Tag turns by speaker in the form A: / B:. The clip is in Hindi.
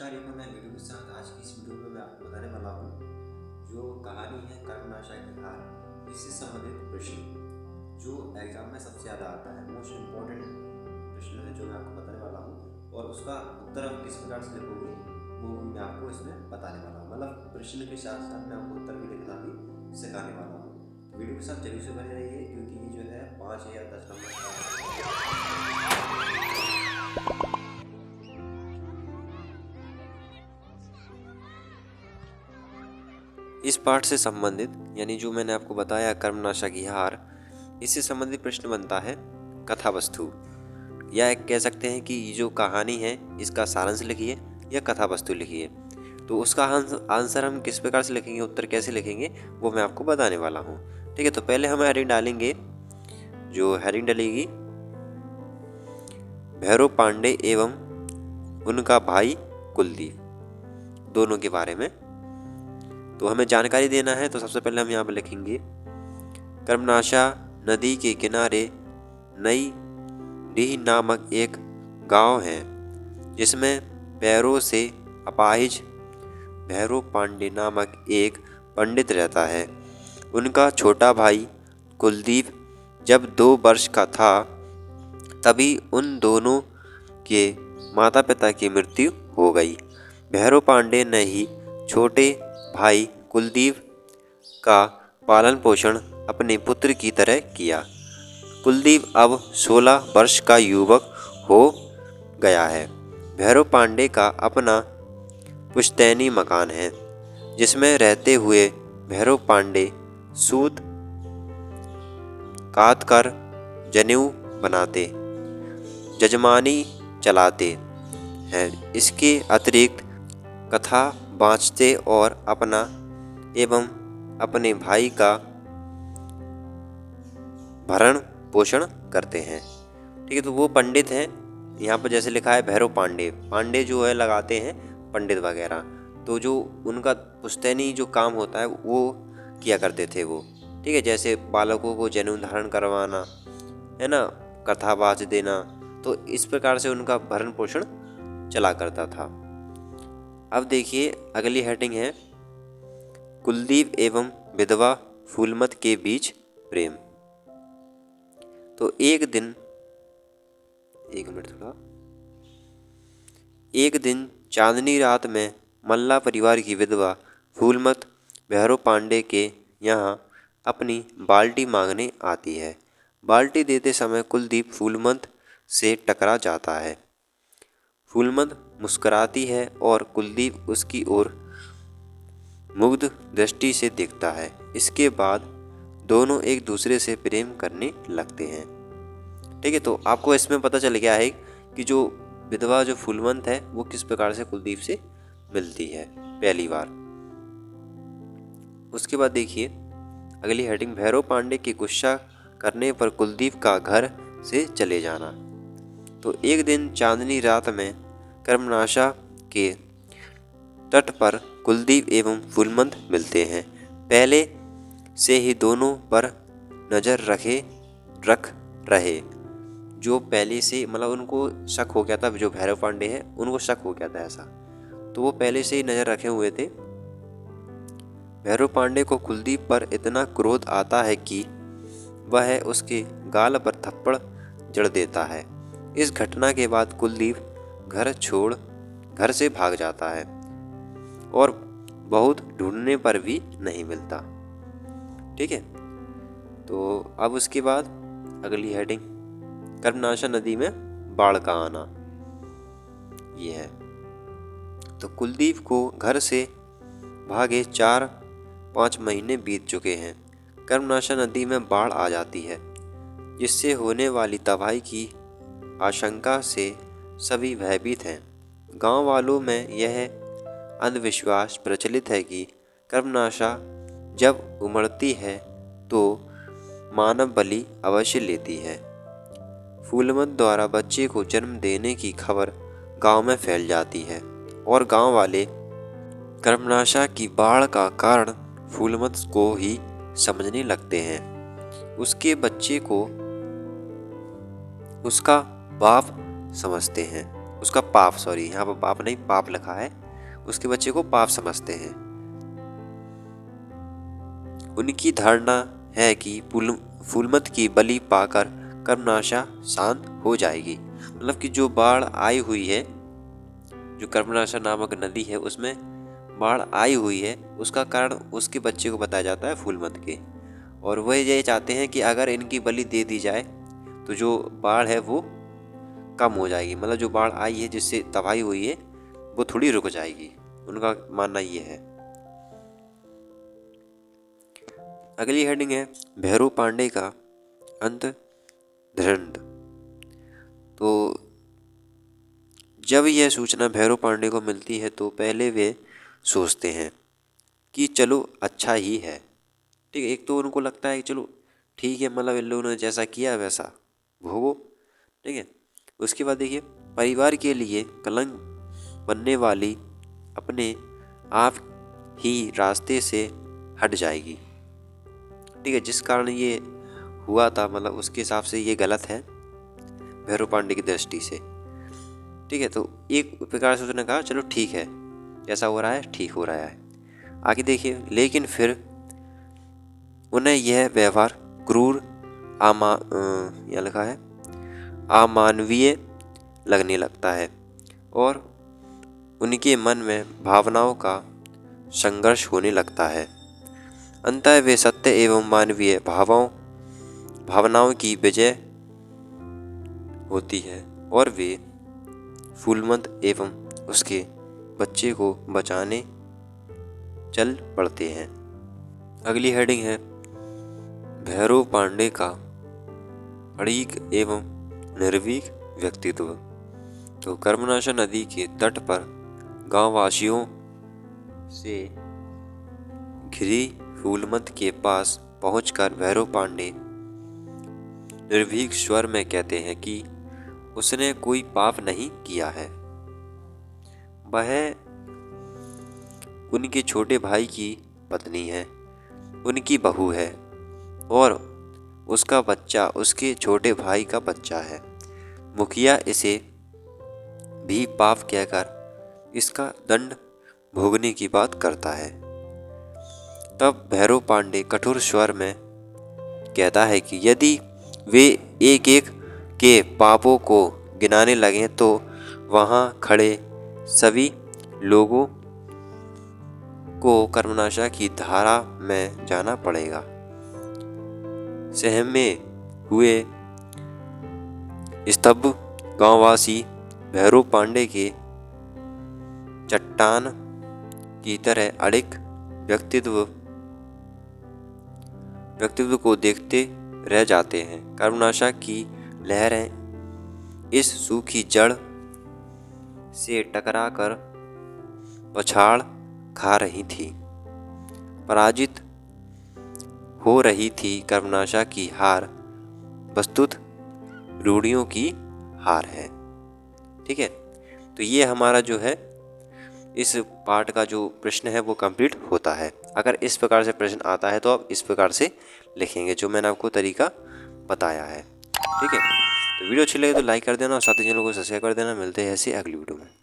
A: नमस्कार, एक और नए वीडियो के साथ। आज की इस वीडियो में मैं आपको बताने वाला हूँ जो कहानी है कर्मनाशा की हार, इससे संबंधित प्रश्न जो एग्जाम में सबसे ज़्यादा आता है। मोस्ट इम्पोर्टेंट प्रश्न है जो मैं आपको बताने वाला हूँ, और उसका उत्तर आप किस प्रकार से लिखोगे वो भी मैं आपको इसमें बताने वाला हूँ। मतलब प्रश्न के साथ साथ मैं आपको उत्तर भी लिखना भी सिखाने वाला हूँ। वीडियो के साथ जरूर से बने रहिए, क्योंकि ये जो है 5 या 10 नंबर का इस पाठ से संबंधित, यानी जो मैंने आपको बताया कर्मनाशा की हार, इससे संबंधित प्रश्न बनता है कथा वस्तु, या एक कह सकते हैं कि ये जो कहानी है इसका सारांश लिखिए या कथा वस्तु लिखिए। तो उसका आंसर हम किस प्रकार से लिखेंगे, उत्तर कैसे लिखेंगे, वो मैं आपको बताने वाला हूँ। ठीक है, तो पहले हम हेडिंग डालेंगे। जो हेडिंग डलेगी भैरव पांडे एवं उनका भाई कुलदीप, दोनों के बारे में तो हमें जानकारी देना है। तो सबसे पहले हम यहाँ पर लिखेंगे कर्मनाशा नदी के किनारे नई डीह नामक एक गांव है, जिसमें पैरों से अपाहिज भैरव पांडे नामक एक पंडित रहता है। उनका छोटा भाई कुलदीप जब 2 वर्ष का था, तभी उन दोनों के माता पिता की मृत्यु हो गई। भैरव पांडे ने ही छोटे भाई कुलदीप का पालन पोषण अपने पुत्र की तरह किया। कुलदीप अब 16 वर्ष का युवक हो गया है। भैरव पांडे का अपना पुश्तैनी मकान है, जिसमें रहते हुए भैरव पांडे सूत काट कर जनेऊ बनाते, जजमानी चलाते हैं। इसके अतिरिक्त कथा बाँचते और अपना एवं अपने भाई का भरण पोषण करते हैं। ठीक है, तो वो पंडित हैं। यहाँ पर जैसे लिखा है भैरव पांडे, पांडे जो है लगाते हैं पंडित वगैरह, तो जो उनका पुश्तैनी जो काम होता है वो किया करते थे वो। ठीक है, जैसे बालकों को जनेऊ धारण करवाना है ना, कथा बाँच देना, तो इस प्रकार से उनका भरण पोषण चला करता था। अब देखिए अगली हेडिंग है कुलदीप एवं विधवा फूलमत के बीच प्रेम। तो एक दिन चांदनी रात में मल्ला परिवार की विधवा फूलमत भैरव पांडे के यहाँ अपनी बाल्टी मांगने आती है। बाल्टी देते समय कुलदीप फूलमत से टकरा जाता है। फूलमत मुस्कुराती है और कुलदीप उसकी ओर मुग्ध दृष्टि से देखता है। इसके बाद दोनों एक दूसरे से प्रेम करने लगते हैं। ठीक है, तो आपको इसमें पता चल गया है कि जो विधवा जो फूलमत है वो किस प्रकार से कुलदीप से मिलती है पहली बार। उसके बाद देखिए अगली हेडिंग भैरव पांडे के गुस्सा करने पर कुलदीप का घर से चले जाना। तो एक दिन चांदनी रात में कर्मनाशा के तट पर कुलदीप एवं फूलमत मिलते हैं। पहले से ही दोनों पर नजर रख रहे, जो पहले से मतलब उनको शक हो गया था, जो भैरव पांडे हैं उनको शक हो गया था ऐसा, तो वो पहले से ही नजर रखे हुए थे। भैरव पांडे को कुलदीप पर इतना क्रोध आता है कि वह उसके गाल पर थप्पड़ जड़ देता है। इस घटना के बाद कुलदीप घर छोड़ घर से भाग जाता है और बहुत ढूंढने पर भी नहीं मिलता। ठीक है, तो अब उसके बाद अगली हेडिंग कर्मनाशा नदी में बाढ़ का आना, ये है। तो कुलदीप को घर से भागे 4-5 महीने बीत चुके हैं। कर्मनाशा नदी में बाढ़ आ जाती है, जिससे होने वाली तबाही की आशंका से सभी भयभीत हैं। गांव वालों में यह अंधविश्वास प्रचलित है कि कर्मनाशा जब उमड़ती है तो मानव बलि अवश्य लेती है। फूलमत द्वारा बच्चे को जन्म देने की खबर गांव में फैल जाती है और गांव वाले कर्मनाशा की बाढ़ का कारण फूलमत को ही समझने लगते हैं। उसके बच्चे को उसका बाप समझते हैं उसका पाप, सॉरी यहाँ पर पाप नहीं पाप लिखा है, उसके बच्चे को पाप समझते हैं। उनकी धारणा है कि फूलमत की बलि पाकर कर्मनाशा शांत हो जाएगी। मतलब कि जो बाढ़ आई हुई है, जो कर्मनाशा नामक नदी है उसमें बाढ़ आई हुई है, उसका कारण उसके बच्चे को बताया जाता है फूलमत के। और वह ये चाहते हैं कि अगर इनकी बलि दे दी जाए तो जो बाढ़ है वो कम हो जाएगी। मतलब जो बाढ़ आई है जिससे तबाही हुई है वो थोड़ी रुक जाएगी, उनका मानना ये है। अगली हेडिंग है भैरव पांडे का अंत दृढ़। तो जब यह सूचना भैरव पांडे को मिलती है तो पहले वे सोचते हैं कि चलो अच्छा ही है। ठीक है, एक तो उनको लगता है कि चलो ठीक है, मतलब इन लोगों ने जैसा किया वैसा भोगो। ठीक है, उसके बाद देखिए परिवार के लिए कलंक बनने वाली अपने आप ही रास्ते से हट जाएगी। ठीक है, जिस कारण ये हुआ था मतलब उसके हिसाब से ये गलत है भैरव पांडे की दृष्टि से। ठीक है, तो एक प्रकार से उसने कहा चलो ठीक है, जैसा हो रहा है ठीक हो रहा है। आगे देखिए, लेकिन फिर उन्हें यह व्यवहार क्रूर यहाँ लिखा है अमानवीय लगने लगता है और उनके मन में भावनाओं का संघर्ष होने लगता है। अंततः वे सत्य एवं मानवीय भावनाओं की विजय होती है और वे फूलमत एवं उसके बच्चे को बचाने चल पड़ते हैं। अगली हेडिंग है भैरव पांडे का अड़ीक एवं निर्भीक व्यक्तित्व। तो कर्मनाशा नदी के तट पर गांव वासियों से घिरी फूलमत के पास पहुंचकर भैरव पांडे निर्भीक स्वर में कहते हैं कि उसने कोई पाप नहीं किया है। वह उनके छोटे भाई की पत्नी है, उनकी बहू है और उसका बच्चा उसके छोटे भाई का बच्चा है। मुखिया इसे भी पाप कहकर इसका दंड भोगने की बात करता है। तब भैरव पांडे कठोर स्वर में कहता है कि यदि वे एक एक के पापों को गिनाने लगें तो वहां खड़े सभी लोगों को कर्मनाशा की धारा में जाना पड़ेगा। सहमे हुए स्तब्ध गांववासी भैरव पांडे के चट्टान की तरह अड़िग व्यक्तित्व को देखते रह जाते हैं। कर्मनाशा की लहरें इस सूखी जड़ से टकराकर पछाड़ खा रही थी, पराजित हो रही थी। कर्मनाशा की हार वस्तुत रूढ़ियों की हार है। ठीक है, तो ये हमारा जो है इस पार्ट का जो प्रश्न है वो कंप्लीट होता है। अगर इस प्रकार से प्रश्न आता है तो आप इस प्रकार से लिखेंगे जो मैंने आपको तरीका बताया है। ठीक है, तो वीडियो अच्छी लगे तो लाइक कर देना और साथ ही चैनल को सब्सक्राइब कर देना। मिलते हैं ऐसे अगली वीडियो में।